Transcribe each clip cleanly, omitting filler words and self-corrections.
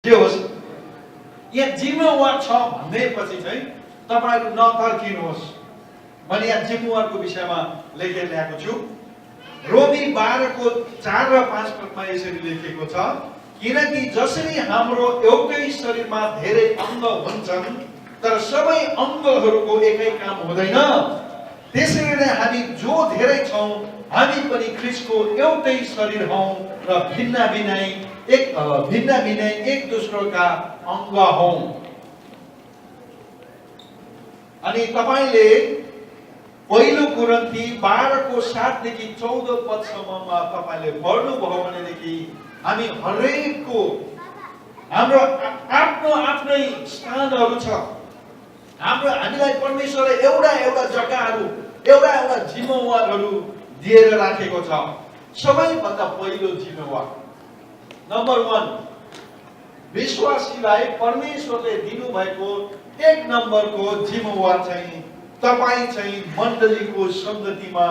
जे होस् यहाँ जिम्मेवार छ भन्दैपछि चाहिँ तपाईहरु नतर्किनुहोस्। मैले यहाँ जिम्मेवारको विषयमा लेखेर ल्याएको छु। रोमी 12 को 4 र 5 पदमा यसरी लेखेको छ, किनकि जसरी हाम्रो एउटै शरीरमा धेरै अङ्ग हुन्छन् तर सबै अङ्गहरूको एकै काम हुँदैन, त्यसरी नै हामी जो धेरै छौं हामी पनि ख्रीष्टको एउटै शरीर हौं र भिन्न भिन्न एक दोस्रोका अङ्ग हौं। अनि तपाईले पहिलो कोरिन्थी 12 को 7 देखि 14 पदसम्ममा तपाईले पढ्नुभयो भनेदेखि हामी हरेकको हाम्रो आफ्नो आफ्नै स्थानहरू छ। हामीलाई परमेश्वरले एउटा जग्गाहरू एउटा जिम्मेवारहरू दिएर राखेको छ। सबैभन्दा पहिलो जिम्मेवार नम्बर 1 विश्वासीलाई परमेश्वरले दिनुभएको 1 नम्बरको जिम्मेवार चाहिँ तपाई चाहिँ मण्डलीको संगतिमा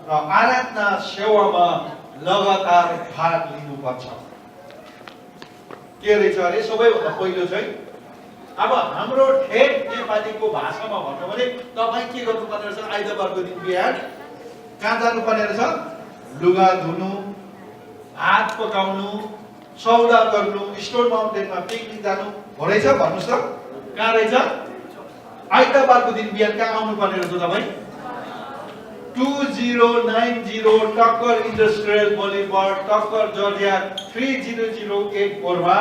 र आराधना सेवामा लगातार भाग लिनुपर्छ। के रहेछ अरे सबैभन्दा पहिलो चाहिँ अब हाम्रो ठेट नेपालीको भाषामा भन्नु भने तपाई के गर्नुपर्ने रहेछ? आइतबारको दिन बिहान कहाँ जानुपर्ने रहेछ? लुगा धुनु, भात पकाउनु, सौदा गर्नु, स्टोन माउन्टेनमा पिकनिक जानु हो रहेछ। भन्नुस् त कहाँ रहेछ? आइतबारको दिन बिहान कहाँ आउनु पर्ने रहेछ तपाई? 2090 टक्कर इन्डस्ट्रियल बोलीवार्ड, टक्कर जर्जिया 3008 मा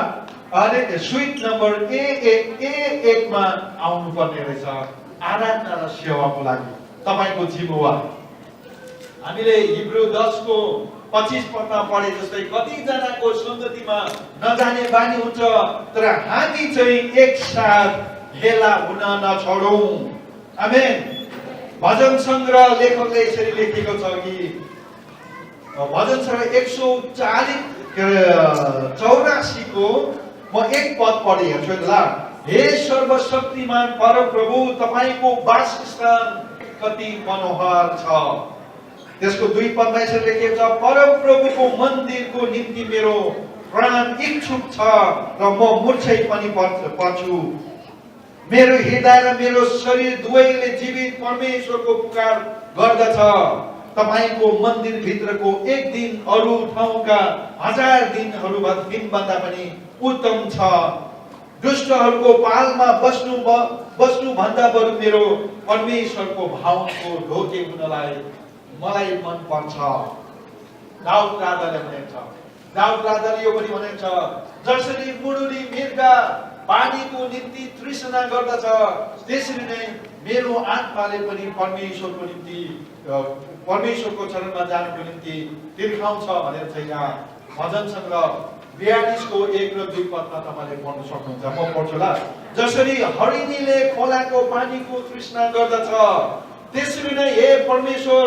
अनि स्विट नम्बर A1 मा आउनु पर्ने रहेछ आराधना र सेवाको लागि। तपाईको जिम्मेवार हामीले हिब्रू 10 को 25 पदमा पढे जस्तै कति जनाको संगतिमा नजाने बानी हुन्छ, तर हामी चाहिँ एकसाथ भेला हुन नछोडौं। आमेन। भजन संग्रह लेखकले यसरी लेखेको छ कि भजन संग्रह 184 को म एक पद पढे हेर्छु ल। हे सर्वशक्तिमान परमप्रभु, तपाईको वासस्थान कति मनोहर छ। त्यसको 2 पदमा यसरी लेखेको छ, परमप्रभुको मन्दिरको निम्ति मेरो प्राण इच्छुक छ र म मूर्छै पनि पर्छु। मेरो हृदय र मेरो शरीर दुवैले जीवित परमेश्वरको पुकार गर्दछ। तपाईको मन्दिर भित्रको एक दिन अरु ठाउँका 1000 दिनभन्दा पनि उत्तम छ। दुष्टहरूको पालमा बस्नु भन्दा बरु मेरो परमेश्वरको भवनको ढोके हुनलाई मलाई मन पर्छ। दाउद राजाले भनेछ, दाउद राजाले यो पनि भनेछ, जसरी मुडुली मृगा पानीको निम्ति तृष्णा गर्दछ, त्यसरी नै मेरो आत्माले पनि परमेश्वरको निम्ति परमेश्वरको चरणमा जानको निम्ति तिर्खाउँछ भनेर चाहिँ यहाँ भजन संग्रह 42 को 1 र 2 पदमा तपाईले पढ्न सक्नुहुन्छ। म पढ्छु ल। जसरी हरिणीले खोलाको पानीको तृष्णा गर्दछ, त्यसरी नै हे परमेश्वर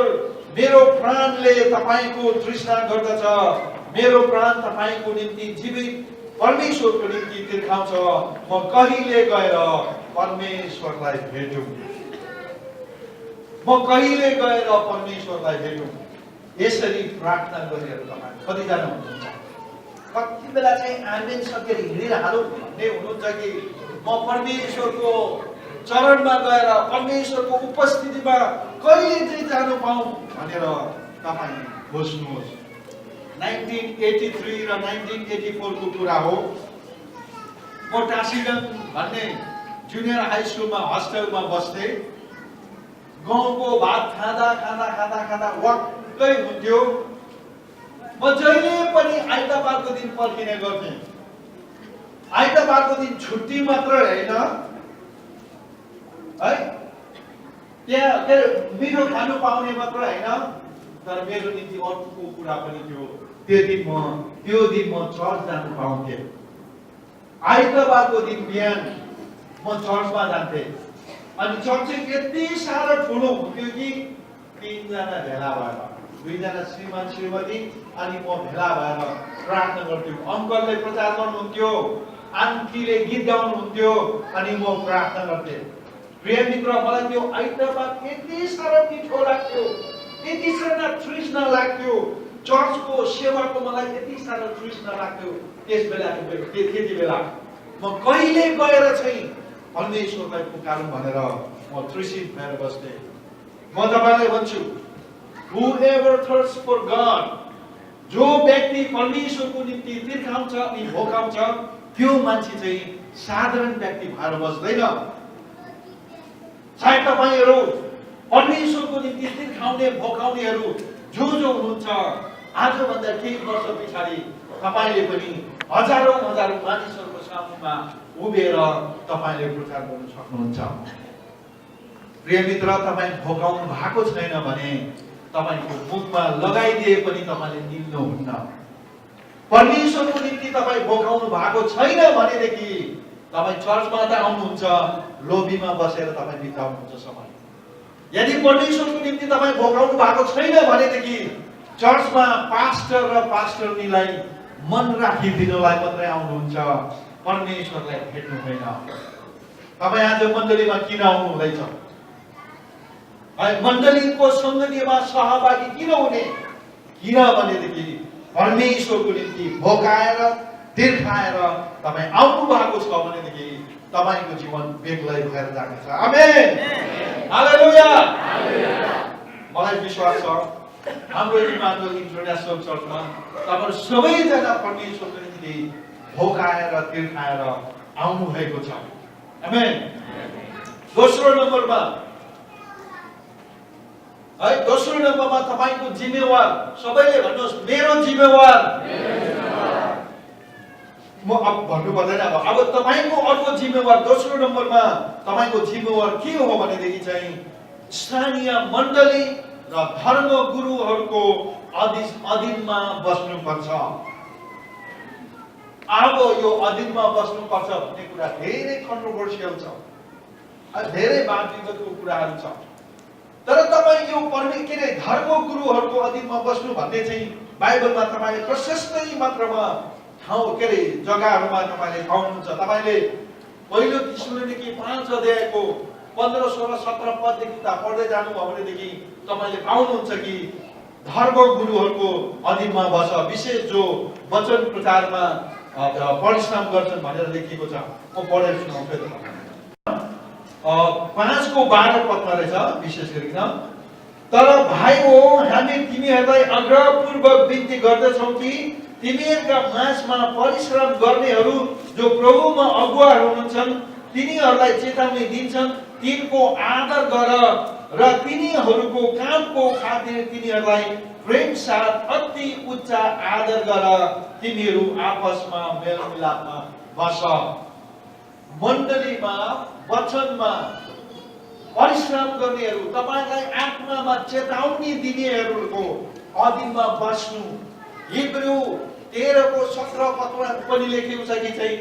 मेरो प्राणले तपाईको तृष्णा गर्दछ। मेरो प्राण तपाईको निम्ति जीवित परमेश्वरको निम्ति तिर्खाउँछ। म कहिले गएर परमेश्वरलाई भेटौं? म कहिले गएर परमेश्वरलाई भेटौं? यसरी प्रार्थना गरेर तपाईँ कतिजना हुनुहुन्छ? कति बेला चाहिँ आमेन सकेर हिँडिरहनु भन्ने हुनुहुन्छ कि म परमेश्वरको चरणमा गएर परमेश्वरको उपस्थितिमा कहिले चाहिँ जानु पाऊँ भनेर तपाईँ बुझ्नुहोस्। 1983 र 1984 को कुरा हो। म टासीगञ्ज भन्ने जुनियर हाई स्कुलमा हस्टेलमा बस्थे। गाउँको भात खाँदा वाक्कै हुन्थ्यो। म जहिले पनि आइतबारको दिन पर्खिने गर्थेँ। आइतबारको दिन छुट्टी मात्र हैन है, त्यहाँ मिठो खानु पाउने मात्र हैन, तर मेरो निम्ति अर्को कुरा पनि थियो। त्यो दिन म चर्च जानु पाउँथे। आइतबारको दिन बिहान म चर्चमा जान्थे। अनि चर्च चाहिँ यति साह्रो ठुलो हुन्थ्यो कि 3 जना भेला भएर, 2 जना श्रीमान श्रीमती अनि म भेला भएर प्रार्थना गर्थ्यौँ। अङ्कलले प्रचार गर्नुहुन्थ्यो, आन्टीले गीत गाउनुहुन्थ्यो अनि म प्रार्थना गर्थेँ। प्रिय मित्र, मलाई त्यो आइतबार यति साह्रो मिठो लाग्थ्यो, यति साह्रो तृष्णा लाग्थ्यो। चर्चको सेवाको मलाई यति साह्रो तृष्णा लाग्थ्यो। त्यति बेला म कहिले गएर चाहिँ परमेश्वरलाई पुकारुँ भनेर म तृषित भएर बस्थे। म तपाईलाई भन्छु, whoever thirsts for God, जो व्यक्ति परमेश्वरको निम्ति तिर्खाउँछ अनि भोकाउँछ, त्यो मान्छे चाहिँ साधारण व्यक्ति भएर बस्दैन। सायद तपाईहरु परमेश्वरको निम्ति तिर्खाउने भोकाउनेहरू जो हुनुहुन्छ, आजभन्दा केही वर्ष पछाडि तपाईले पनि हजारौं मानिसहरूको सामुमा उभिएर तपाईले प्रचार गर्न सक्नुहुन्छ। प्रिय मित्र, तपाई भोकाउनु भएको छैन भने तपाईको मुखमा लगाइदिए पनि तपाईले निल्नुहुन्न। परमेश्वरको निम्ति तपाई भोकाउनु भएको छैन भनेदेखि तपाई चर्चमा त आउनुहुन्छ, लोबीमा बसेर तपाई बिताउनुहुन्छ समय। यदि परमेश्वरको निम्ति तपाई भोकाउनु भएको छैन भनेदेखि चर्चमा पास्टर र पास्टरनीलाई मन राखिदिनलाई मात्रै आउनुहुन्छ, परमेश्वरलाई भेट्नु होइन। तपाई आज मण्डलीमा किन आउनु हुँदैछ? मण्डलीको सङ्गतिमा सहभागी किन हुने? किन भनेदेखि परमेश्वरको निम्ति भोकाएर तिर्खाएर तपाई आउनु भएको छ भनेदेखि तपाईको जीवन बेग्लै भएर जानेछ। आमेन, हालेलुया। मलाई विश्वास छ हाम्रो इमानुएल इन्टरनेशनल चर्चमा तपाईहरु सबैजना परमेश्वरको निम्ति भोकाएर तिर्खाएर आउनु भएको छ। आमेन। दोस्रो नम्बरमा तपाईको जिम्मेवार, सबैले भन्नुहोस् मेरो जिम्मेवार। म अब भन्नु पर्दैन, अब तपाईको अर्को जिम्मेवार दोस्रो नम्बरमा तपाईको जिम्मेवार के हो भनेदेखि चाहिँ स्थानीय मण्डली र धर्म गुरुहरूको अधीनमा बस्नुपर्छ। अब यो अधीनमा बस्नुपर्छ भन्ने कुरा धेरै कन्ट्रोभर्सियल छ, धेरै वाद विवादको कुराहरू छ। तर तपाई यो धर्म गुरुहरूको अधीनमा बस्नु भन्ने चाहिँ बाइबलमा तपाईले प्रशस्तै मात्रामा जग्गाहरूमा तपाईले पाउनुहुन्छ। तपाईले पहिलो थिस्सलुनिके 5 अध्यायको 15, 16, 17 पददेखि उता पढ्दै जानुभयो भनेदेखि तपाईले पाउनुहुन्छ कि धर्म गुरुहरूको अधीनमा बस, विशेष जो वचन प्रचारमा परिश्रम गर्छन् भनेर लेखिएको छ। म पढेर सुनाउँछु। 5 को 12 पदमा रहेछ विशेष गरिकन, तर भाइ हो हामी तिमीहरूलाई आग्रहपूर्वक बिन्ती गर्दछौँ कि तिमीहरूका माझमा परिश्रम गर्नेहरू जो प्रभुमा अगुवाहरू हुन्छन् तिनीहरूलाई चेतावनी दिन्छन्, तिनको आदर गर र तिनीहरूको कामको खातिर तिनीहरूलाई प्रेम साथ अति उच्च आदर गर। तिमीहरू आपसमा मेलमिलापमा बस। मण्डलीमा वचनमा परिश्रम गर्नेहरू, तपाईलाई आत्मामा चेतावनी दिनेहरूको अधीनमा बस्नु। हिब्रू 13 को 17 पदमा पनि लेखेको छ कि चाहिँ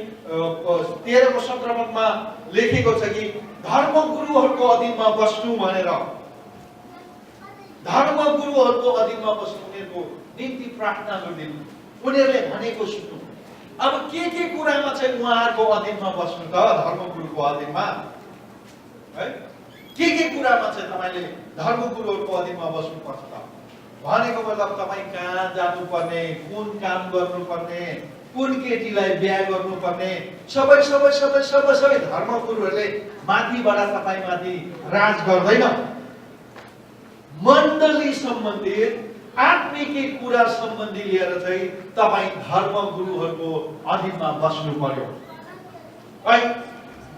13 को 17 पदमा लेखेको छ कि धर्म गुरुहरूको अधीनमा बस्नु भनेर। धर्म गुरुहरूको अधीनमा बस्नु, उनीहरूको निम्ति प्रार्थना गरिदिनु, उनीहरूले भनेको सुन्नु। अब के कुरामा चाहिँ उहाँहरूको अधीनमा बस्नु त? धर्म गुरुको अधीनमा है के कुरामा चाहिँ तपाईले धर्म गुरुहरूको अधीनमा बस्नु पर्छ त? भनेको मतलब तपाई कहाँ जानुपर्ने, कुन काम गर्नुपर्ने, कुन केटीलाई बिहा गर्नुपर्ने, सबै धर्म गुरुहरूले माथिबाट तपाई माथि राज गर्दैन। मण्डली सम्बन्धित आत्मिक कुरा सम्बन्धी लिएर चाहिँ तपाई धर्म गुरुहरूको अधीनमा बस्नु पर्यो। है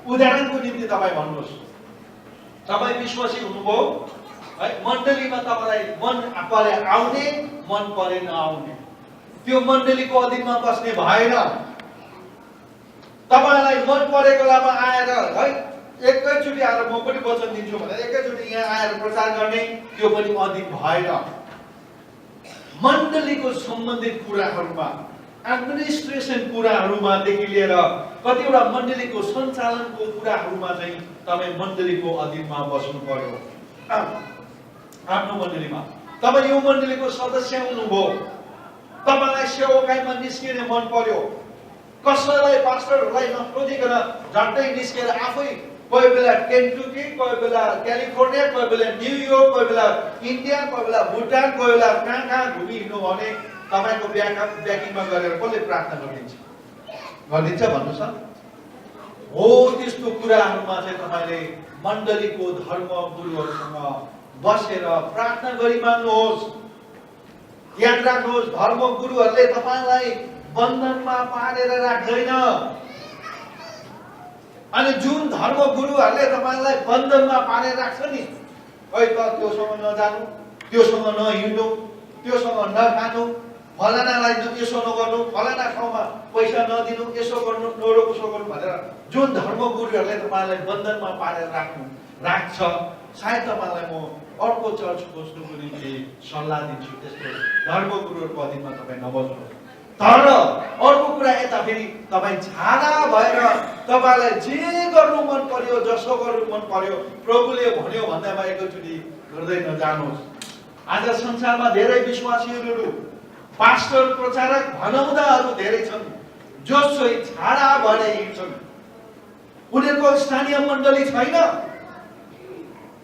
उदाहरणको निम्ति तपाई भन्नुहोस्, तपाई विश्वासी हुनुभयो है, मण्डलीमा तपाईलाई मन परे आउने, मन परे नआउने, त्यो मण्डलीको अधीनमा बस्ने भएन। तपाईलाई मन परेको बेलामा आएर है एकैचोटी आएर म पनि वचन दिन्छु भनेर एकैचोटी यहाँ आएर प्रचार गर्ने, त्यो पनि अधीन भएन। मण्डलीको सम्बन्धित कुराहरूमा, एडमिनिस्ट्रेसन कुराहरूमादेखि लिएर कतिवटा मण्डलीको सञ्चालनको कुराहरूमा चाहिँ तपाई मण्डलीको अधीनमा बस्नु पर्यो। आफ्नो मण्डलीमा तपाई यो मण्डलीको सदस्य हुनुभयो, तपाईलाई सेवाकाईमा निस्किने मन पर्यो, कसैलाई पास्टरहरूलाई नखोजिकन झट्टै निस्केर आफै कोही बेला केन्टुकी, कोही बेला क्यालिफोर्निया, कोही बेला न्युयोर्क, कोही बेला इन्डिया, कोही बेला भुटान, कोही बेला कहाँ घुमिहिँड्नु भने तपाईको ब्याकिङमा गरेर कसले प्रार्थना गरिदिन्छ भन्नुहोस् त? हो त्यस्तो कुराहरूमा चाहिँ तपाईले मण्डलीको धर्म गुरुहरूसँग बसेर प्रार्थना गरी माग्नुहोस्। याद राख्नुहोस्, धर्म गुरुहरूले तपाईलाई बन्धनमा पारेर राख्दैन। अनि जुन धर्म गुरुहरूले तपाईलाई बन्धनमा पारेर राख्छ नि, खै त त्योसँग नजानु, त्योसँग नहिँड्नु, त्योसँग नखानु, फलानालाई यसो नगर्नु, फलाना ठाउँमा पैसा नदिनु, यसो गर्नु, नोरो उसो गर्नु भनेर जुन धर्म गुरुहरूले तपाईलाई बन्धनमा पारेर राख्छ, सायद तपाईलाई म अर्को चर्च खोज्नुको निम्ति सल्लाह दिन्छु, त्यस्तो धर्म गुरुहरूको अधीनमा तपाईँ नबस्नुहोस्। तर अर्को कुरा यता फेरि तपाईँ छाडा भएर तपाईँलाई जे गर्नु मन पर्यो, जसो गर्नु मन पर्यो, प्रभुले भन्यो भन्दामा एकैचोटि गर्दै नजानुहोस्। आज संसारमा धेरै विश्वासीहरू, पास्टर, प्रचारक भनाउँदाहरू धेरै छन्, जोसोई छाडा भएर हिँड्छन्। उनीहरूको स्थानीय मण्डली छैन,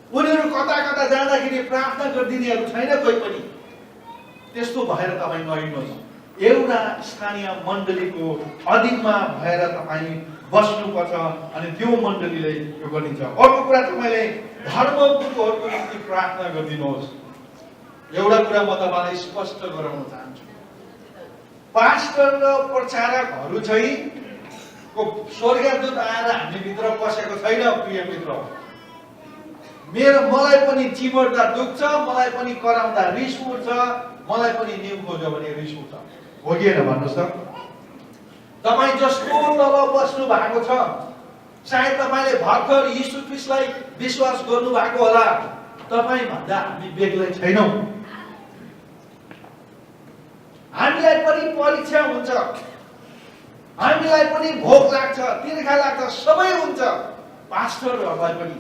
उनीहरू कता कता जाँदाखेरि प्रार्थना गरिदिनेहरू छैन कोही पनि। त्यस्तो भएर तपाईँ नहिँड्नुहोस्। एउटा स्थानीय मण्डलीको अधीनमा भएर तपाईँ बस्नुपर्छ अनि त्यो मण्डलीले यो गरिन्छ। अर्को कुरा, तपाईँले धर्म गुरुहरूको निम्ति प्रार्थना गरिदिनुहोस्। एउटा कुरा म तपाईँलाई स्पष्ट गराउन चाहन्छु, पास्टर र प्रचारकहरू चाहिँ स्वर्गदूत आएर हामी भित्र पसेको छैन। प्रिय मित्र, मलाई पनि चिमर्दा दुख्छ, मलाई पनि कराउँदा रिस उठ्छ, मलाई पनि न्यु खोज्यो भने रिस उठ्छ, हो कि होइन भन्नुहोस् त? तपाईँ जस्तो तल बस्नु भएको छ, सायद तपाईँले भर्खर यीशु ख्रीष्टलाई विश्वास गर्नु भएको होला, तपाईँ भन्दा हामी बेग्लै छैनौँ। हामीलाई पनि परीक्षा हुन्छ, हामीलाई पनि भोक लाग्छ, तिर्खा लाग्छ, सबै हुन्छ, पास्टरहरूलाई पनि।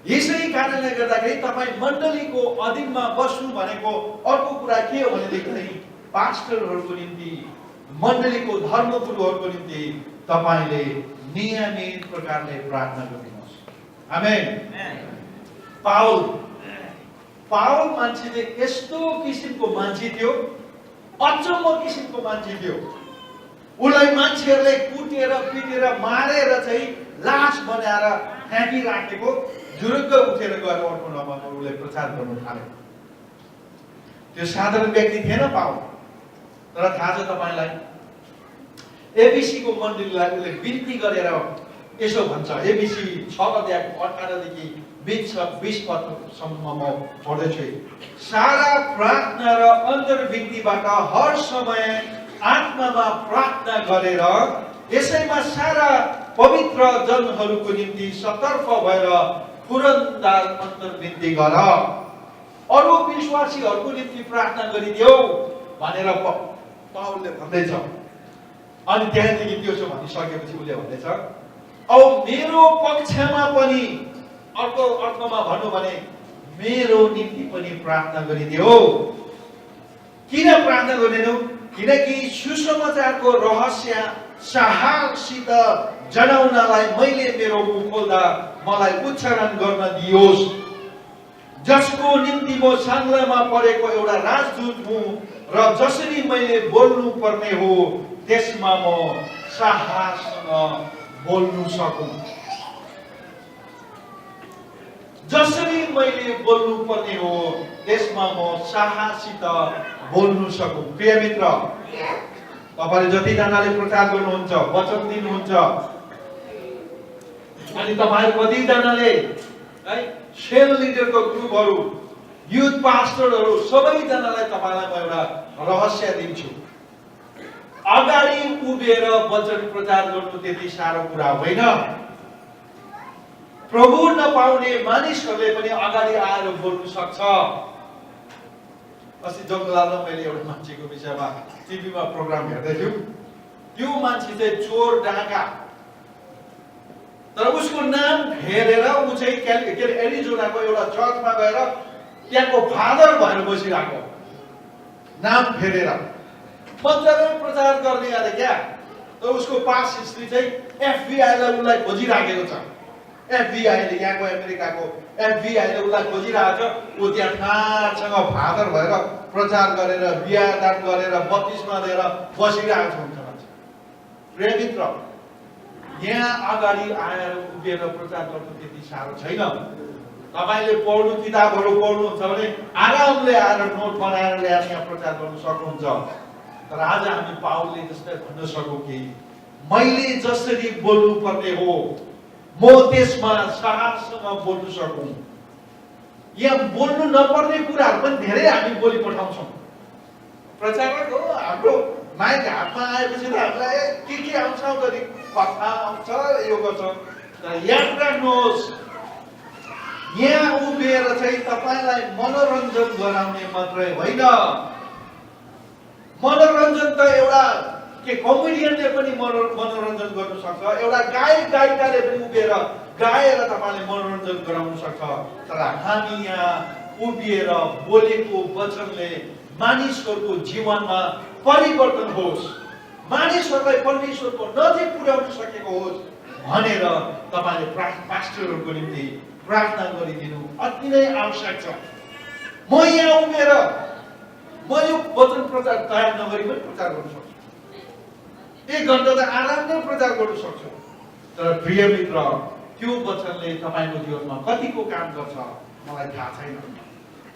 यसै कारणले गर्दाखेरि तपाईँ मण्डलीको अधीनमा बस्नु भनेको अर्को कुरा के हो भनेदेखि पास्टरहरूको निम्ति, मण्डलीको धर्मगुरुहरूको निम्ति तपाईले नियमित प्रकारले प्रार्थना गर्नुहोस्। आमेन। पाउल मान्छे चाहिँ यस्तो किसिमको मान्छे थियो, अचम्म किसिमको मान्छे थियो। उसलाई मान्छेहरूले कुटेर पिटेर मारेर चाहिँ लास बनाएर फ्याँकिराखेको, जुरुक्क उठेर गएर अर्को ठाउँमा उसले प्रचार गर्नु थाल्यो। त्यो साधारण व्यक्ति थिएन पाउल। तर थाहा छ तपाईँलाई, एबिसी को मण्डलीलाई उसले बिन्ती गरेर यसो भन्छ, एबिसी 6:18 देखि 20 पदसम्म म पढ्दैछु। सारा प्रार्थना र अन्तर्विन्तीबाट हर समय आत्मामा प्रार्थना गरेर यसैमा सारा पवित्र जनहरूको निम्ति सतर्क भएर तुरन्त अन्तर्विन्ती गर, अरू विश्वासीहरूको निम्ति प्रार्थना गरिदेऊ भनेर पाउलले भन्दैछ। अनि त्यहाँदेखि त्यो छ भनिसकेपछि उसले भन्दैछ, औ मेरो पक्षमा पनि, अर्को अर्थमा भन्नु भने मेरो निम्ति पनि प्रार्थना गरिदेऊ। किन प्रार्थना गरिदेऊ? किनकि सुसमाचारको रहस्य साहससित जनाउनलाई मैले मेरो मुख खोल्दा मलाई उच्चारण गर्न दियोस्, जसको निम्ति म साङ्ग्लामा परेको एउटा राजदूत हुँ र जसरी मैले बोल्नु पर्ने हो त्यसमा म साहससँग बोल्नु सकूँ। जसरी मैले बोल्नु पर्ने हो त्यसमा म साहससित बोल्नु सकूँ। प्रिय मित्र, तपाईले जतिजनाले प्रचार गर्नुहुन्छ, वचन दिनुहुन्छ, अनि तपाईहरु कतिजनाले है सेल लिडरको ग्रुपहरू, युथ पास्टरहरू, सबैजनालाई तपाईलाई म एउटा रहस्य दिन्छु। अगाडि उभिएर वचन प्रचार गर्नु त्यति साह्रो कुरा होइन। प्रभु नपाउने मानिसहरूले पनि अगाडि आएर बोल्नु सक्छ। अस्ति जङ्गलामा मैले एउटा मान्छेको विषयमा टिभीमा प्रोग्राम हेर्दै थियौ। त्यो मान्छे चाहिँ चोर डाका, तर उसको नाम हेरेर ऊ चाहिँ एरिजोनाको एउटा चर्चमा गएर त्यहाँको फादर भएर बसिरहेको, नाम फेरेर मजाले प्रचार गर्ने अरे क्या। तर उसको पास हिस्ट्री चाहिँ एफबीआईलाई उसलाई खोजिराखेको छ। एफबीआईले, यहाँको अमेरिकाको एफबीआईले उसलाई खोजिरहेको छ। ऊ त्यहाँ ठाँटसँग फादर भएर प्रचार गरेर, बिहादान गरेर, बत्तिसमा लिएर बसिरहेको छ। प्रिय मित्र, यहाँ अगाडि आएर उभिएर प्रचार गर्नु त्यति साह्रो छैन। तपाईले पढ्नु किताबहरू पढ्नुहुन्छ भने आरामले आएर नोट बनाएर ल्याएर यहाँ प्रचार गर्न सक्नुहुन्छ। तर आज हामी पाउलले जस्तै भन्न सकौँ कि मैले जसरी बोल्नु पर्ने हो म त्यसमा साहससँग बोल्नु सकौँ। यहाँ बोल्नु नपर्ने कुराहरू पनि धेरै हामी बोली पठाउँछौँ। प्रचारक हो, हाम्रो माइक हातमा आएपछि त हामीलाई के आउँछ गरी कथा आउँछ, यो गर्छ। तर याद राख्नुहोस्, यहाँ उभिएर चाहिँ तपाईलाई मनोरञ्जन गराउने मात्रै होइन। मनोरञ्जन त एउटा के कमेडियनले पनि मनोरञ्जन गर्न सक्छ, एउटा गायक गायिकाले पनि उभिएर गाएर तपाईले मनोरञ्जन गराउन सक्छ। तर हामी यहाँ उभिएर बोलेको वचनले मानिसहरूको जीवनमा परिवर्तन होस्, मानिसहरूलाई परमेश्वरको नजिक पुर्याउन सकेको होस् भनेर तपाईले पास्टरहरूको निम्ति प्रार्थना गरिदिनु अति नै आवश्यक छ। म यहाँ उभिएर म यो वचन प्रचार तयार नगरी पनि प्रचार गर्न सक्छु, 1 घण्टा त आरामले प्रचार गर्न सक्छु। तर प्रिय मित्र, त्यो वचनले तपाईको जीवनमा कतिको काम गर्छ मलाई थाहा छैन।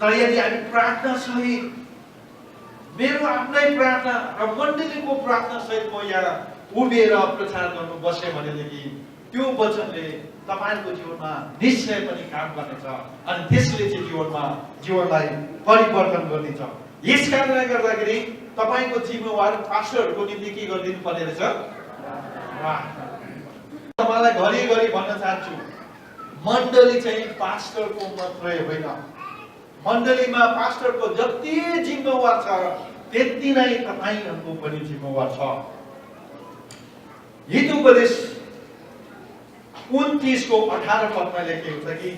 तर यदि हामी प्रार्थना सहित, मेरो आफ्नै प्रार्थना र मण्डलीको प्रार्थना सहित म यहाँ उभिएर प्रचार गर्नु बसे भनेदेखि त्यो वचनले तपाईको जीवनमा निश्चय पनि काम गर्नेछ अनि त्यसले चाहिँ जीवनलाई परिवर्तन गर्नेछ। यस कारणले गर्दाखेरि तपाईको जिम्मेवार पास्टरहरूको निम्ति के गरिदिनु पर्ने रहेछ? तपाईलाई घरिघरि भन्न चाहन्छु, मण्डली चाहिँ पास्टरको मात्रै होइन। मण्डलीमा पास्टरको जति जिम्मेवार छ त्यति नै तपाईहरुको पनि जिम्मेवार छ। हितोपदेश 29 को 18 पदमा लेखेको छ कि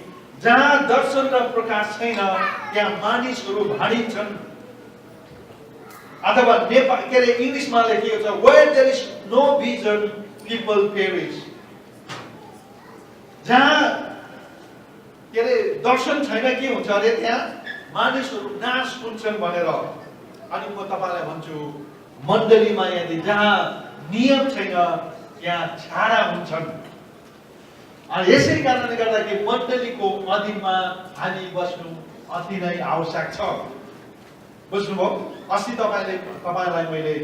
जहाँ दर्शन र प्रकाश छैन त्यहाँ मानिसहरू भाडिन्छन्। अथवा नेपाल के अरे इंग्लिशमा लेखेको छ where there is no vision people perish। जहाँ के अरे दर्शन छैन के हुन्छ अरे त्यहाँ मानिसहरू नाश हुन्छन् भनेर। अनि म तपाईलाई भन्छु, मण्डलीमा यदि जहाँ नियम छैन त्यहाँ छाडा हुन्छन्। अनि यसै कारणले गर्दाखेरि मण्डलीको अधीनमा हामी बस्नु अति नै आवश्यक छ। बुझ्नुभयो? अस्ति तपाईलाई मैले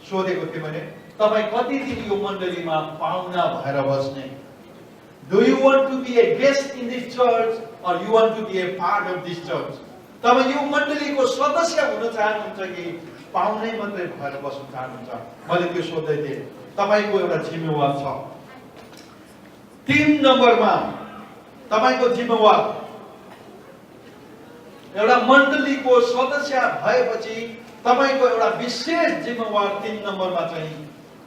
सोधेको थिएँ भने तपाई कति दिन यो मण्डलीमा पाहुना भएर बस्ने? Do you want to be a guest in this church or you want to be a part of this church? तपाईं यो मण्डलीको सदस्य हुन चाहनुहुन्छ कि पाहुनै मात्रै भएर बस्न चाहनुहुन्छ? मैले त्यो सोध्दै थिएँ। तपाईको एउटा जिम्मेवार छ। 3 नम्बरमा तपाईको जिम्मेवार, एउटा मण्डलीको सदस्य भएपछि तपाईको एउटा विशेष जिम्मेवार 3 नम्बरमा चाहिँ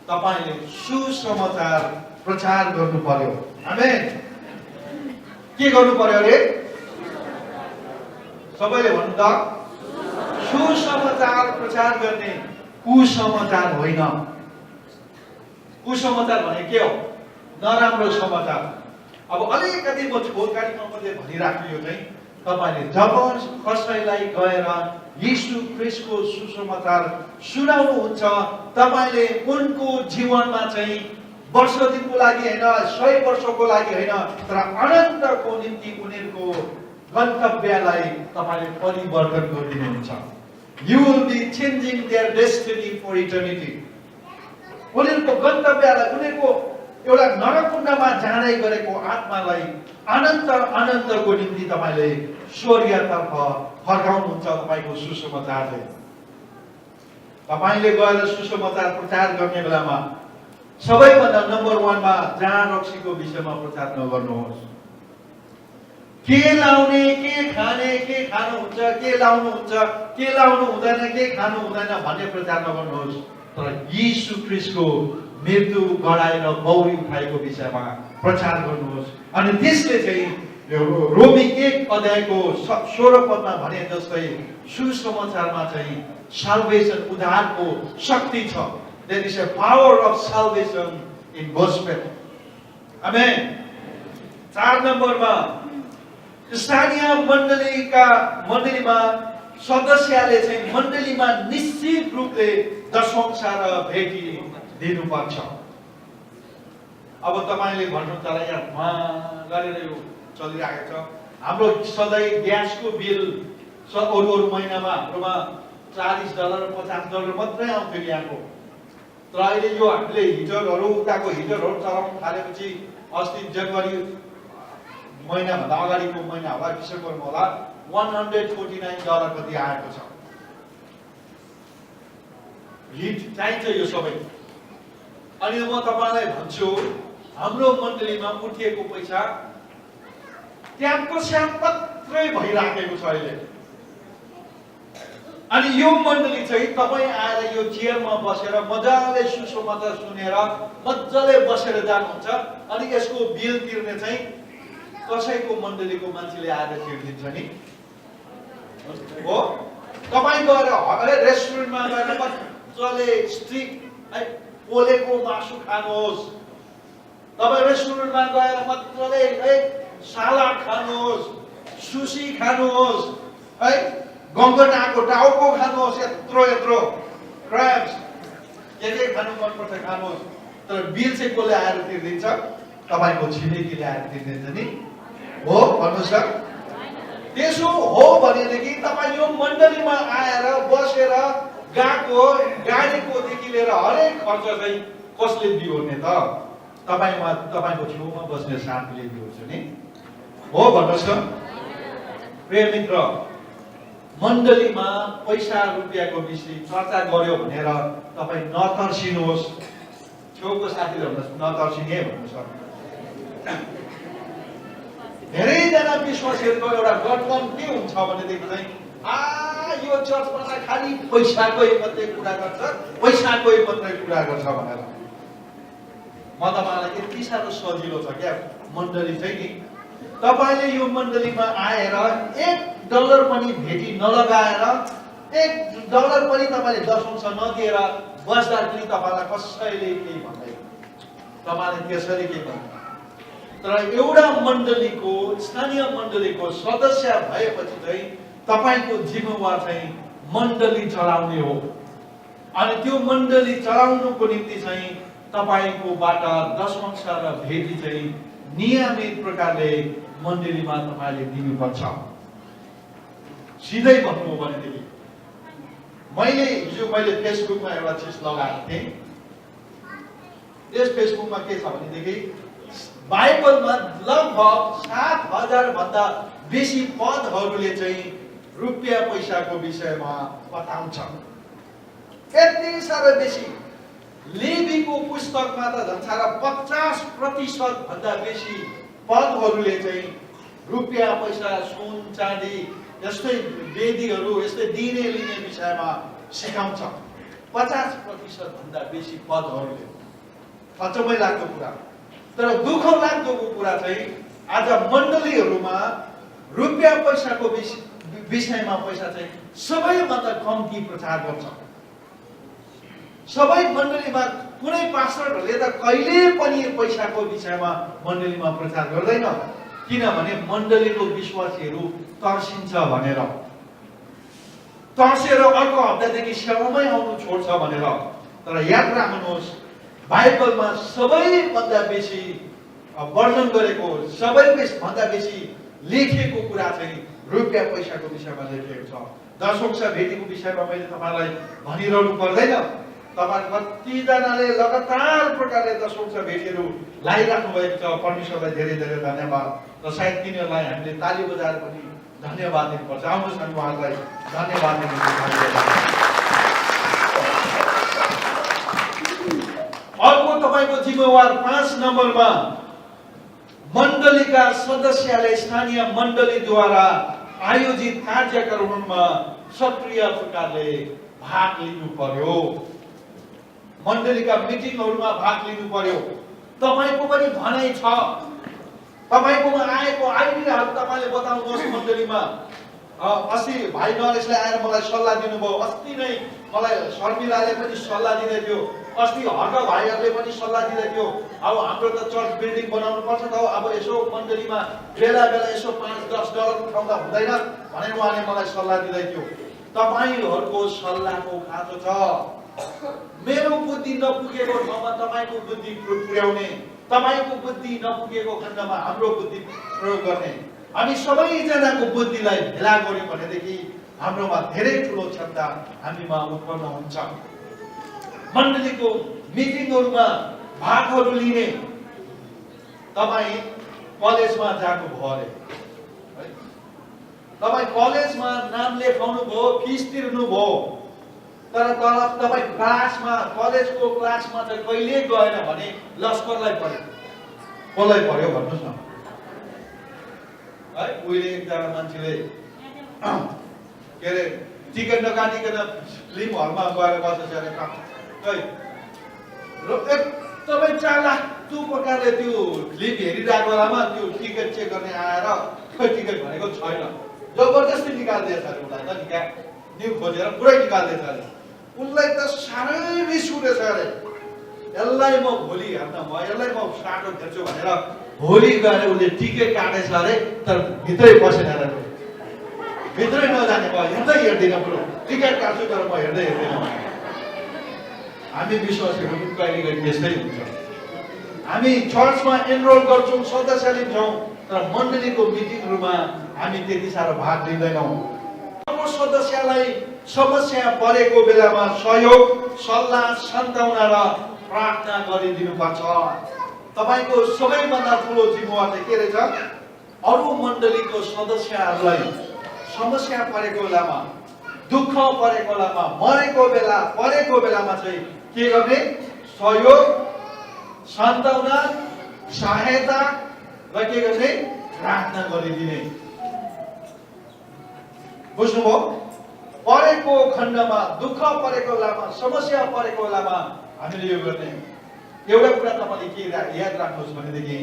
तपाईले सुसमाचार प्रचार गर्नु पर्यो। आमेन। के गर्नु पर्यो रे? सबैले भन्नु त, सुसमाचार प्रचार गर्ने, कुसमाचार होइन। कुसमाचार भने के हो? नराम्रो समाचार। अब अलिकति म छोटकारीमा मात्रै भनिराख्छु। यो चाहिँ तपाईले जब कसैलाई गएर यीशु ख्रीष्टको सुसमाचार सुनाउनु हुन्छ, तपाईले उनको जीवनमा चाहिँ वर्ष दिनको लागि हैन, 100 वर्षको लागि हैन, तर अनन्तको निम्ति उनीहरुको गन्तव्यलाई तपाईले परिवर्तन गरिदिनुहुन्छ। You will be changing their destiny for eternity। उनीहरुको गन्तव्यलाई, उनीहरुको एउटा नरकुण्डमा जाँदै गरेको आत्मालाई अनन्तको निम्ति तपाईले स्वर्गतर्फ फर्काउनुहुन्छ तपाईको सुसमाचारले। तपाईले गएर सुसमाचार प्रचार गर्ने बेलामा सबैभन्दा नम्बर 1 मा जहाँ रक्सीको विषयमा प्रचार नगर्नुहोस्। के लाउने, के खाने, के खानु हुन्छ, के लाउनु हुन्छ, के लाउनु हुँदैन, के खानु हुँदैन भन्ने प्रचार नगर्नुहोस्। तर यीशु ख्रीष्टको मृत्यु, गडाइ र मौरी उठाएको विषयमा प्रचार गर्नुहोस्। अनि त्यसले चाहिँ रोमी 1 अध्यायको 16 पदमा भने जस्तै सुसमाचारमा चाहिँ साल्भेसन, उद्धारको शक्ति छ। There is a power of salvation in gospel। आमेन। 4 नम्बरमा स्थानीय मण्डलीमा सदस्यले चाहिँ मण्डलीमा निश्चित रूपले दशंश र भेटी दिनुपर्छ। अब तपाईले भन्नुहुन्छ होला यहाँ गरेर यो चलिरहेको छ। हाम्रो सधैँ ग्यासको बिल अरू महिनामा हाम्रोमा $40 $50 मात्रै आउँथ्यो यहाँको। तर अहिले यो हामीले हिटरहरू उताको हिटरहरू चलाउन थालेपछि अस्ति जनवरी महिनाभन्दा अगाडिको महिना होला, डिसेम्बरमा होला, $149 कति आएको छ। हिट चाहिन्छ यो सबै। अनि म तपाईलाई भन्छु हाम्रो मण्डलीमा उठिएको पैसा ट्यापको स्याम मात्रै भइराखेको छ अहिले। अनि यो मण्डली चाहिँ तपाई आएर यो चेयरमा बसेर मजाले सुसमाचार सुनेर मजाले बसेर जानुहुन्छ। अनि यसको बिल तिर्ने चाहिँ कसैको मण्डलीको मान्छेले आएर तिर्दिन्छ नि हो। तपाई गएर रेस्टुरेन्टमा गएर मजाले स्टिक पोलेको मासु खानुहोस्। तपाई रेस्टुरेन्टमा गएर मजाले सलाद खानुहोस्, सुशी खानुहोस्, है गङ्गटाको टाउको खानुहोस्, यत्रो क्र्याब्स के खानु मन पर्छ खानुहोस्। तर बिल चाहिँ कसले आएर तिर्दिन्छ? तपाईको छिमेकीले आएर तिर्दिन्छ नि हो। भन्नुहोस् त। त्यसो हो भनेदेखि तपाईँ यो मण्डलीमा आएर बसेर गएको गाडीकोदेखि लिएर हरेक खर्च चाहिँ कसले बिहोर्ने त? तपाईको छेउमा बस्ने साथीले बिहोर्छ नि हो। भन्नुहोस् त। प्रिय मित्र, मण्डलीमा पैसा रुपियाँको विषय चर्चा गर्यो भनेर तपाईँ नतर्सिनुहोस्। छेउको साथीले भन्नुहोस् नतर्सिने भन्नुहोस्। धेरैजना विश्वासीहरूको एउटा गठबन्धन के हुन्छ भनेदेखि चाहिँ यो चर्चमा त खालि पैसाकै मात्रै कुरा गर्छ, पैसाकै मात्रै कुरा गर्छ भनेर। म तपाईलाई यति साह्रो सजिलो छ क्या मण्डली चाहिँ नि। तपाईले यो मण्डलीमा आएर $1 पनि भेटी नलगाएर $1 पनि तपाईले दशंश नदिएर बस्दा पनि तपाईलाई कसैले केही भन्दैन। तपाईले त्यसरी के भन्नु। तर एउटा मण्डलीको स्थानीय मण्डलीको सदस्य भएपछि चाहिँ तपाईको जिम्मेवार चाहिँ मण्डली चलाउने हो। अनि त्यो मण्डली चलाउनुको निम्ति चाहिँ तपाईकोबाट दशंश र भेटी चाहिँ नियमित प्रकारले मण्डलीमा तपाईले दिनुपर्छ। सिधै भन्नु हो भनेदेखि मैले फेसबुकमा एउटा चिज लगाएको थिएँ। त्यस फेसबुकमा के छ भनेदेखि बाइबलमा लगभग 7,000 भन्दा बेसी पदहरूले चाहिँ रुपियाँ पैसाको विषयमा बताउँछ। यति साह्रो बेसी। लेवीको पुस्तकमा त झन् 50% भन्दा बेसी पदहरूले चाहिँ रुपियाँ पैसा सुन चाँदी यस्तै वेदीहरू यस्तै दिने लिने विषयमा सिकाउँछ। 50% भन्दा बेसी पदहरूले। अचम्मै लाग्दो कुरा। तर दुःख लाग्दोको कुरा चाहिँ आज मण्डलीहरूमा रुपियाँ पैसाको विषयमा पैसा चाहिँ सबैभन्दा कम्ती प्रचार गर्छ। सबै मण्डलीमा कुनै पास्टरहरूले त कहिले पनि पैसाको विषयमा मण्डलीमा प्रचार गर्दैन। किनभने मण्डलीको विश्वासीहरू तर्सिन्छ भनेर, तर्सेर अर्को हप्तादेखि सेवामै आउनु छोड्छ भनेर। तर याद राख्नुहोस् बाइबलमा सबैभन्दा बेसी वर्णन गरेको, सबैभन्दा बेसी लेखिएको कुरा चाहिँ रुपियाँ पैसाको विषयमा लेखिएको छ। दशंश भेटीको विषयमा मैले तपाईलाई भनिरहनु पर्दैन। तपाईँ कतिजनाले लगातार प्रकारले दशंश भेटीहरू लाइराख्नु भएको छ। परमेश्वरलाई धेरै धेरै धन्यवाद। र सायद तिनीहरूलाई हामीले ताली बजाएर पनि धन्यवाद दिनुपर्छ। आउनुहोस् हामी उहाँहरूलाई धन्यवाद दिनुपर्छ। अर्को तपाईको जिम्मेवार 5 नम्बरमा मण्डलीका सदस्यले स्थानीय मण्डलीद्वारा आयोजित कार्यक्रममा सक्रिय प्रकारले भाग लिनु पर्यो। मण्डलीका मिटिङहरूमा भाग लिनु पर्यो। तपाईको पनि भनाइ छ। तपाईकोमा आएको आइडियाहरू तपाईले बताउनुहोस् मण्डलीमा। अस्ति भाइ नरेशले आएर मलाई सल्लाह दिनुभयो। अस्ति नै मलाई शर्मिलाले पनि सल्लाह दिँदै थियो। अस्ति हर्क भाइहरूले पनि सल्लाह दिँदै थियो। अब हाम्रो त चर्च बिल्डिङ बनाउनु पर्छ त, अब यसो मण्डलीमा बेला बेला यसो $5-10 उठाउँदा हुँदैन भनेर उहाँले मलाई सल्लाह दिँदै थियो। तपाईहरुको सल्लाहको खाँचो छ। मेरो बुद्धि नपुगेको ठाउँमा तपाईको बुद्धि पुर्याउने, तपाईको बुद्धि नपुगेको खण्डमा हाम्रो बुद्धि प्रयोग गर्ने, हामी सबैजनाको बुद्धिलाई भेला गर्यौं भनेदेखि हाम्रोमा धेरै ठुलो क्षमता हामीमा उत्पन्न हुन्छ। मण्डलीको मिटिङहरुमा भागहरु लिने, तपाई कलेजमा जानु भयो अरे, तपाई कलेजमा नाम लेखाउनु भयो, फिस तिर्नु भयो, तर तपाई क्लासमा, कलेजको क्लासमा चाहिँ कहिले गएन भने लस्करलाई पर्यो। कसलाई पर्यो भन्नुस् न? है, उहिले एकजना मान्छेले के अरे टिकट नकाटिकन फिल्म हलमा गएर बसेछ अरे, खै र एकदमै चालाकु प्रकारले त्यो फिल्म हेरिरहेको बेलामा त्यो टिकट चेक गर्ने आएर खै टिकट भनेको छैन, जबरजस्ती निकाल्दिएछ अरे उसलाई, त निका न्यु खोजेर पुरै निकाल्दिएछ अरे। उसलाई त साह्रै रिस उठेछ अरे, यसलाई म भोलि हेर्न म यसलाई म साटो खेल्छु भनेर भोलि गएर उसले टिकट काटेछ अरे, तर भित्रै पसेन अरे, भित्रै नजाने भयो, हेर्दै हेर्दैन पुरो टिकट काट्छु तर म हेर्दै हेर्दैन। हामी विश्वासीहरू पनि कहिले कहिले त्यस्तै हुन्छ। हामी चर्चमा एनरोल गर्छौँ, सदस्य लिन्छौँ, तर मण्डलीको मिटिङहरुमा हामी त्यति साह्रो भाग लिँदैनौँ। सदस्यलाई समस्या परेको बेलामा सहयोग, सल्लाह, सान्त्वना र प्रार्थना गरिदिनु पर्छ। तपाईको सबैभन्दा ठुलो जिम्मेवार चाहिँ के रहेछ? अरु मण्डलीको सदस्यहरूलाई समस्या परेको बेलामा, दुःख परेको बेलामा, परेको बेलामा चाहिँ के गर्ने? सहयोग, सान्त्वना, सहायता र के गर्ने? प्रार्थना गरिदिने। बुझ्नुभयो? परेको खण्डमा, दुःख परेको बेलामा, समस्या परेको बेलामा हामीले यो गर्ने। एउटा कुरा तपाईले के याद राख्नुहोस् भनेदेखि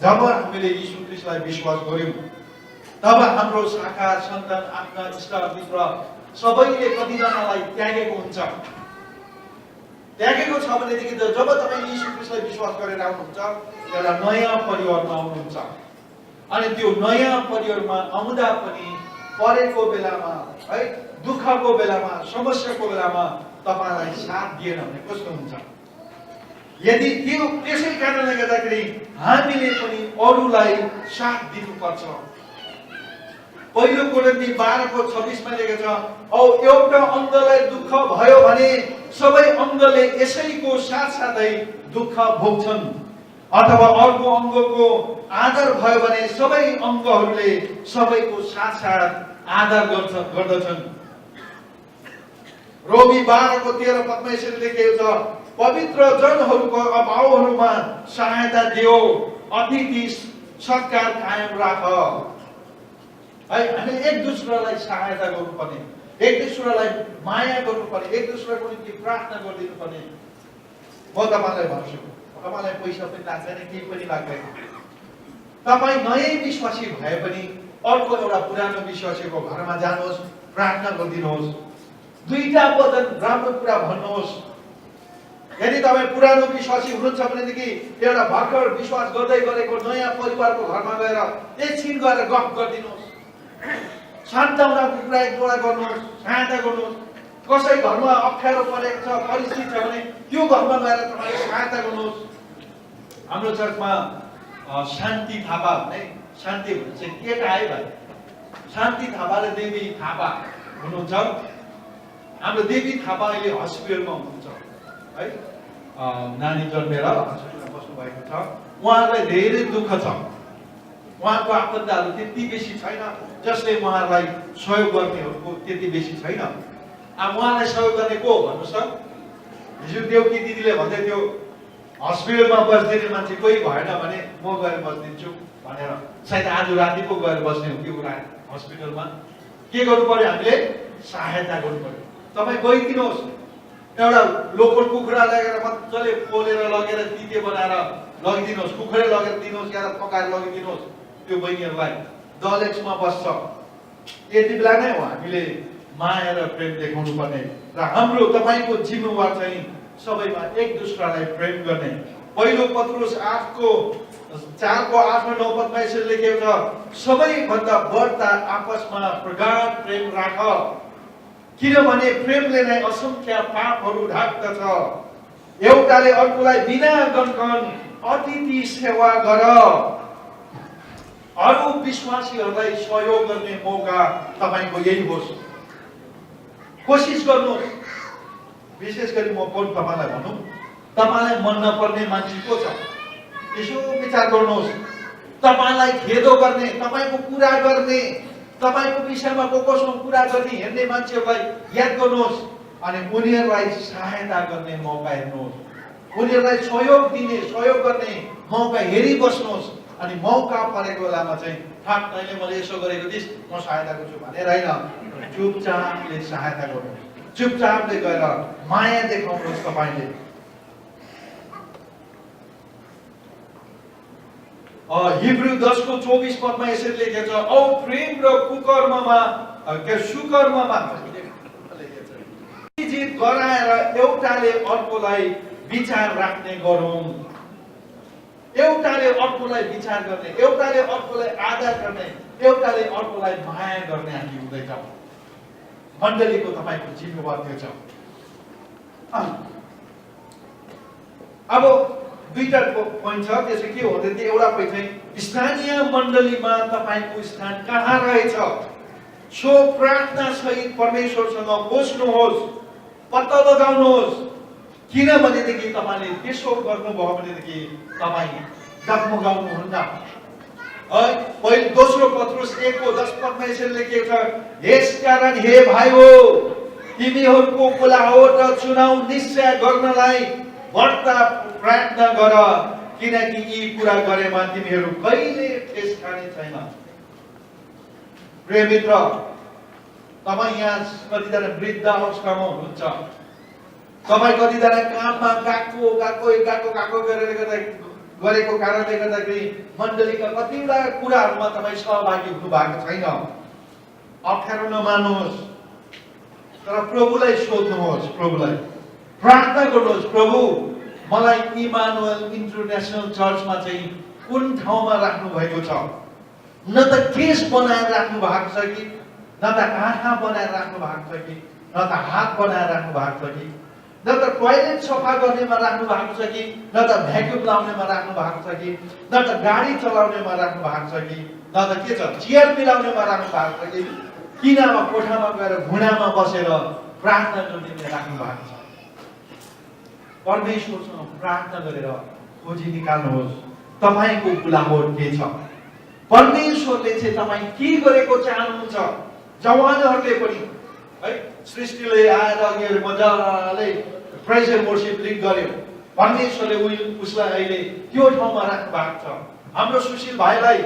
जब हामीले यीशु ख्रीष्टलाई विश्वास गर्यौं तब हाम्रो शाखा, सन्तान, आफ्ना इष्टमित्र सबैले कतिजनालाई त्यागेको हुन्छ। त्यागेको छ भनेदेखि जब तपाईँ यीशु ख्रीष्टलाई विश्वास गरेर आउनुहुन्छ एउटा नयाँ परिवारमा आउनुहुन्छ। अनि त्यो नयाँ परिवारमा आउँदा पनि परेको बेलामा, है, दुःखको बेलामा, समस्याको बेलामा तपाईलाई साथ दिएन भने कस्तो हुन्छ? यदि त्यो त्यसै कारणले गर्दाखेरि हामीले पनि अरूलाई साथ दिनुपर्छ। पहिलो कोरिन्थी 12:26 मा लेखेको छ, औ एउटा अङ्गलाई दुःख भयो भने सबै अङ्गले यसैको साथसाथै दुःख भोग्छन्, अथवा अर्को अङ्गको आदर भयो भने सबै अङ्गहरूले सबैको साथसाथ आदर गर्दछन्। रोमी 12:13 पदमा यसरी लेखेको छ, पवित्र जनहरूको अभावहरूमा सहायता दियो, अतिथि सत्कार कायम राख। है, हामी एक दुसरालाई सहायता गर्नुपर्ने, एक दुसरालाई माया गर्नुपर्ने, एक दुसराको निम्ति प्रार्थना गरिदिनु पर्ने। म तपाईलाई भन्छु, तपाईलाई पैसा पनि लाग्दैन, केही पनि लाग्दैन। तपाई नयाँ विश्वासी भए पनि अर्को एउटा पुरानो विश्वासीको घरमा जानुहोस्, प्रार्थना गरिदिनुहोस्, दुईटा वचन राम्रो कुरा भन्नुहोस्। यदि तपाईँ पुरानो विश्वासी हुनुहुन्छ भनेदेखि एउटा भर्खर विश्वास गर्दै गरेको नयाँ परिवारको घरमा गएर एकछिन गएर गफ गरिदिनुहोस्, सान्त्वनाको कुरा एक दुईवटा गर्नुहोस्, सहायता गर्नुहोस्। कसै घरमा अप्ठ्यारो परेको छ, परिस्थिति छ भने त्यो घरमा गएर तपाईले सहायता गर्नुहोस्। हाम्रो चर्चमा शान्ति थापा भन्ने, शान्ति भन्ने चाहिँ केटा है भाइ, शान्ति थापा र देवी थापा हुनुहुन्छ। हाम्रो देवी थापा अहिले हस्पिटलमा हुनुहुन्छ, है, नानी जन्मेर हस्पिटलमा बस्नु भएको छ। उहाँलाई धेरै दुःख छ, उहाँको आफन्तहरू त्यति बेसी छैन जसले उहाँलाई सहयोग गर्नेहरूको त्यति बेसी छैन। अब उहाँलाई सहयोग गर्ने को भन्नुहोस् त? हिजो देउकी दिदीले भन्दै थियो हस्पिटलमा बस्दिने मान्छे कोही भएन भने म गएर बस्दिन्छु भनेर। सायद आज राति पो गएर बस्ने हो त्यो हस्पिटलमा। के गर्नु पर्यो? हामीले सहायता गर्नु पर्यो। तपाईँ गइदिनुहोस्, एउटा लोकल कुखुरा लगेर मजाले पोलेर लगेर तिते बनाएर लगिदिनुहोस्, कुखुरै लगेर दिनुहोस् या पकाएर लगिदिनुहोस् त्यो बहिनीहरूलाई। दलेक्समा बस्छ, यति बेला नै हो हामीले माया र प्रेम देखाउनु पर्ने। र हाम्रो तपाईको जिम्मेवार चाहिँ सबैमा एक दुसरालाई प्रेम गर्ने। पहिलो पत्रुस 4:8-9 पदमा यसरी लेखेको छ, सबैभन्दा बढ्ता आपसमा प्रगाढ प्रेम राख, किनभने प्रेमले नै असंख्य पापहरू ढाक्दछ। एउटाले अर्कोलाई बिना गन्कन अतिथि सेवा गर। अरू विश्वासीहरूलाई सहयोग गर्ने मौका तपाईको यही होस्। कोसिस गर्नुहोस्। विशेष गरी म कोही तपाईलाई भनौँ, तपाईलाई मन नपर्ने मान्छे को छ यसो विचार गर्नुहोस्। तपाईलाई खेदो गर्ने, तपाईको कुरा गर्ने, तपाईको विषयमा कोसँग कुरा गर्ने हेर्ने मान्छेहरूलाई याद गर्नुहोस् अनि उनीहरूलाई सहायता गर्ने मौका हेर्नुहोस्। उनीहरूलाई सहयोग दिने, सहयोग गर्ने मौका हेरि बस्नुहोस्। अनि मौका परेको बेलामा चाहिँ थाक तैँले मैले यसो गरेको थिइस्, म सहायता गर्छु भनेर हैन, चुपचापले सहायता गर्नुहोस्। चुपचापले गएर माया देखाउनुहोस्। तपाईले हिब्रू 10 को 24 पदमा यसरी लेखेको छ, औ प्रेम र कुकर्ममा सुकर्ममा जित गराएर एउटाले अर्कोलाई विचार राख्ने गरौँ। एउटाले अर्कोलाई विचार गर्ने, एउटाले अर्कोलाई आदर गर्ने, एउटाले अर्कोलाई माया गर्ने हामी हुँदैछौँ। मण्डलीको तपाईको जिम्मेवार त्यो छ। अब दुईटा पोइन्ट छ, त्यसो के हुँदै थियो? एउटा पोइन्ट चाहिँ स्थानीय मण्डलीमा तपाईको स्थान कहाँ रहेछ? सो प्रार्थना सहित परमेश्वरसँग बस्नुहोस्, पत्ता लगाउनुहोस्। किनभनेदेखि तपाईले त्यसो गर्नुभयो भनेदेखि तपाई डगमगाउनुहुन्न। पहिलो दोस्रो पत्रुस 1 को 10 पदमा यसरी लेखिएको छ, यसकारण हे भाइ हो, तिमीहरूको बोलावट र चुनाव निश्चय गर्नलाई व्रत प्रार्थना गर, किनकि यी कुरा गरेमा तिमीहरू कहिले ठेस खाने छैन। प्रिय मित्र, तपाईँ यहाँ कतिजना वृद्ध अवस्थामा हुनुहुन्छ। तपाईँ कतिजना काममा गएको गरेको कारणले गर्दाखेरि मण्डलीका कतिवटा कुराहरूमा तपाईँ सहभागी हुनु भएको छैन। अप्ठ्यारो नमान्नुहोस्, तर प्रभुलाई सोध्नुहोस्, प्रभुलाई प्रार्थना गर्नुहोस्, प्रभु मलाई इमानुएल इन्टरनेसनल चर्चमा चाहिँ कुन ठाउँमा राख्नु भएको छ? न त केस बनाएर राख्नु भएको छ कि, न त आँखा बनाएर राख्नु भएको छ कि, न त हात बनाएर राख्नु भएको छ कि, न त टोयलेट सफा गर्नेमा राख्नु भएको छ कि, न त भ्याक्युम लाउनेमा राख्नु भएको छ कि, न त गाडी चलाउनेमा राख्नु भएको छ कि, न त के छ चियर मिलाउनेमा राख्नु भएको छ कि, किनामा कोठामा गएर घुँडामा बसेर प्रार्थना गर्नेमा राख्नु भएको छ। परमेश्वरसँग प्रार्थना गरेर खोजी निकाल्नुहोस् तपाईको बोलावट के छ। परमेश्वरले चाहिँ तपाईँ के गरेको चाहनुहुन्छ? जवानहरूले पनि है सृष्टिले आएर अघि मजाले प्रेज एन्ड वर्शिप लिड गर्यो। परमेश्वरले उसलाई अहिले त्यो ठाउँमा राख्नु भएको छ। हाम्रो सुशील भाइलाई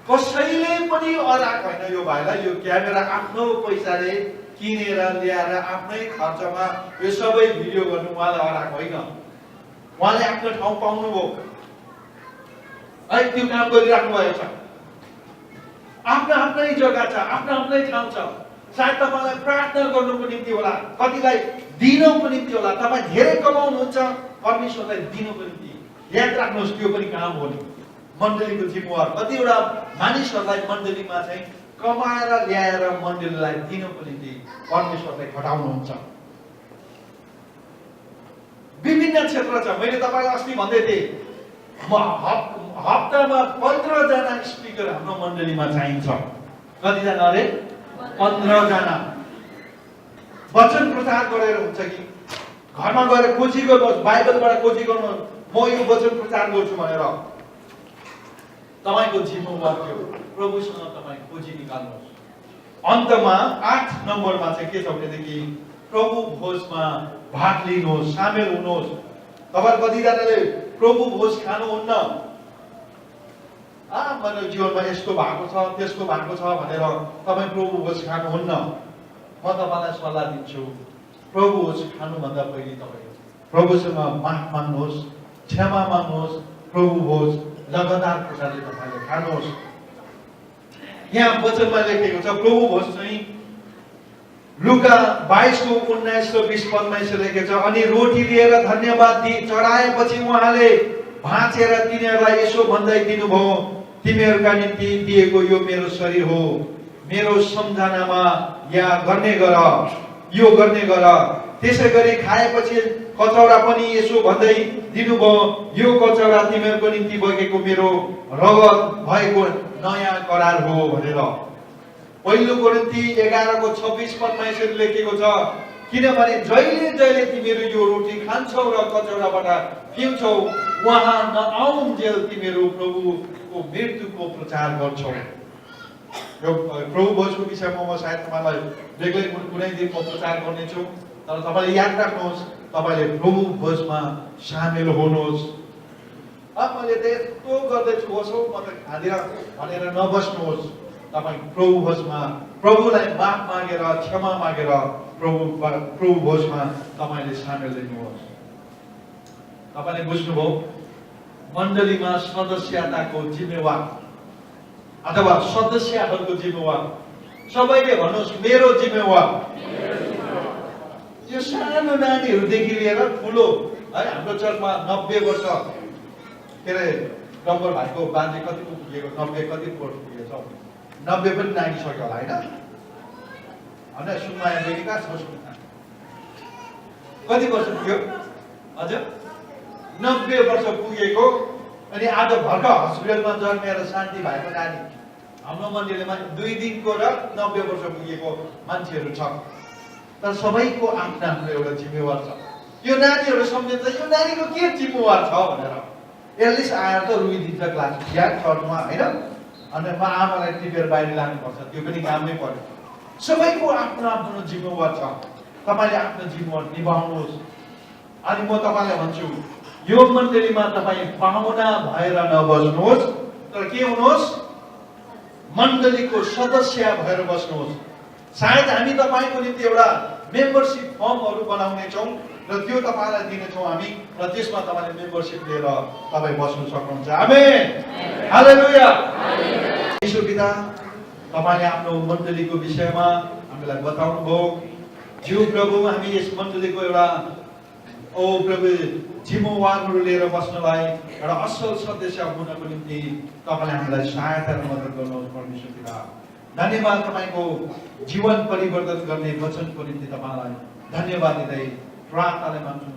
कसैले पनि अराक होइन। यो भाइलाई यो क्यामेरा आफ्नो पैसाले किनेर ल्याएर आफ्नै खर्चमा यो सबै भिडियो गर्नु उहाँलाई अराक होइन। उहाँले आफ्नो ठाउँ पाउनुभयो है, त्यो काम गरिराख्नु भएको छ। आफ्नो आफ्नै जग्गा छ, आफ्नो आफ्नै ठाउँ छ। सायद तपाईलाई प्रार्थना गर्नुको निम्ति होला, कतिलाई दिनको निम्ति होला। तपाईँ धेरै कमाउनुहुन्छ, परमेश्वरलाई दिनको निम्ति याद राख्नुहोस्, त्यो पनि काम हो नि। मण्डलीको जिम्मेवार कतिवटा मानिसहरूलाई मण्डलीमा चाहिँ कमाएर ल्याएर मण्डलीलाई दिनको निम्ति परमेश्वरलाई खटाउनुहुन्छ। विभिन्न क्षेत्र छ। मैले तपाईलाई अस्ति भन्दै थिएँ, हप्तामा 15 जना स्पिकर हाम्रो मण्डलीमा चाहिन्छ। कतिजना अरे? 15 जना। वचन प्रचार गरेर हुन्छ कि घरमा गएर खोजी गर्नुहोस्, बाइबलबाट खोजी गर्नुहोस्, म यो वचन प्रचार गर्छु भनेर तपाईको जिम्मेवार थियो। प्रभुसँग तपाईँ खोजी निकाल्नुहोस्। अन्तमा 8 नम्बरमा चाहिँ के छ भनेदेखि प्रभु भोजमा भाग लिनुहोस्, सामेल हुनुहोस्। तपाईँ कतिजनाले प्रभु भोज खानुहुन्न, मेरो जीवनमा यस्तो भएको छ त्यस्तो भएको छ भनेर तपाईँ प्रभु भोज खानुहुन्न। म तपाईँलाई सल्लाह दिन्छु, प्रभु भोज खानुभन्दा पहिले तपाईँ प्रभुसँग माफ माग्नुहोस्, क्षमा माग्नुहोस्। प्रभु भोज लगातार प्रकारले तपाईँले खानुहोस्। यहाँ वचनमा लेखेको छ प्रभु भोज चाहिँ लुका 22 को 19 र 20 पदमा यसो लेखेको छ, अनि रोटी लिएर धन्यवाद दिई चढाएपछि उहाँले भाँचेर तिनीहरूलाई यसो भन्दै दिनुभयो, तिमीहरूका निम्ति दिएको यो मेरो शरीर हो, मेरो सम्झनामा या गर्ने गर, यो गर्ने गर। त्यसै गरी खाएपछि कचौरा पनि यसो भन्दै दिनुभयो, यो कचौरा तिमीहरूको निम्ति बगेको मेरो रगत भएको नयाँ करार हो भनेर। पहिलो कोरिन्थी 11 को 26 पदमा यसरी लेखेको छ, किनभने जहिले जहिले तिमीहरू यो रोटी खान्छौ र कचौराबाट पिउँछौ, वहाँ नआउन्जेल तिमीहरू प्रभुको मृत्युको प्रचार गर्छौ। यो प्रभु भोजको विषयमा म सायद तपाईँलाई बेग्लै कुनै दिन म प्रचार गर्नेछु, तर तपाईँले याद राख्नुहोस्, तपाईँले प्रभु भोजमा सामेल हुनुहोस्। अब मैले त यस्तो गर्दैछु होस् म त खाँदिनँ भनेर नबस्नुहोस्। तपाईँ प्रभु भोजमा प्रभुलाई माफ मागेर क्षमा मागेर प्रभु भोजमा तपाईँले सामेल लिनुहोस्। तपाईँले बुझ्नुभयो, मण्डलीमा सदस्यताको जिम्मेवार अथवा सदस्यहरूको जिम्मेवार, सबैले भन्नुहोस् मेरो जिम्मेवार। यो सानो नानीहरूदेखि लिएर ठुलो है, हाम्रो चर्चमा 90 वर्ष के अरे डम्बर भाइको बाजे कति पुगेको, 90 कति वर्ष पुगेछ, 90 पनि नागिसक्यो होला होइन। सुनमाया बहिनी कहाँ छ? कति वर्ष पुग्यो हजुर? 90 वर्ष पुगेको। अनि आज भर्खर हस्पिटलमा जन्मेर शान्ति भएको नानी हाम्रो मन्दिरमा 2 दिनको र 90 वर्ष पुगेको मान्छेहरू छ। तर सबैको आफ्नो आफ्नो एउटा जिम्मेवार छ। यो नानीहरू सम्झिन्छ यो नानीको के जिम्मेवार छ भनेर एटलिस्ट आएर त रुइदिन्छ क्लास या चर्चमा होइन, अनि म आमालाई टिपेर बाहिर लानुपर्छ, त्यो पनि काममै पर्यो। सबैको आफ्नो आफ्नो जिम्मेवार छ। तपाईँले आफ्नो जिम्मेवार निभाउनुहोस्। अनि म तपाईँलाई भन्छु, यो मण्डलीमा तपाईँ पाहुना भएर नबस्नुहोस्, तर के हुनुहोस्? मण्डलीको सदस्य भएर बस्नुहोस्। सायद हामी तपाईँको निम्ति एउटा मेम्बरसिप फर्महरू बनाउनेछौँ र त्यो तपाईँलाई दिनेछौँ हामी, र त्यसमा तपाईँले मेम्बरसिप लिएर तपाईँ बस्न सक्नुहुन्छ। आमेन, हालेलुया। ईश्वर पिता, तपाईँले आफ्नो मण्डलीको विषयमा हामीलाई बताउनु भयो। ज्यू प्रभु, हामी यस मण्डलीको एउटा प्रभु जिम्मेवारहरू लिएर बस्नलाई एउटा असल सदस्य हुनको निम्ति तपाईँले हामीलाई सहायता र मद्दत गर्नुहोस् परमेश्वर पिता। धन्यवाद, तपाईँको जीवन परिवर्तन गर्ने वचनको निम्ति तपाईँलाई धन्यवाद दिँदै प्रार्थनाले माग्छु।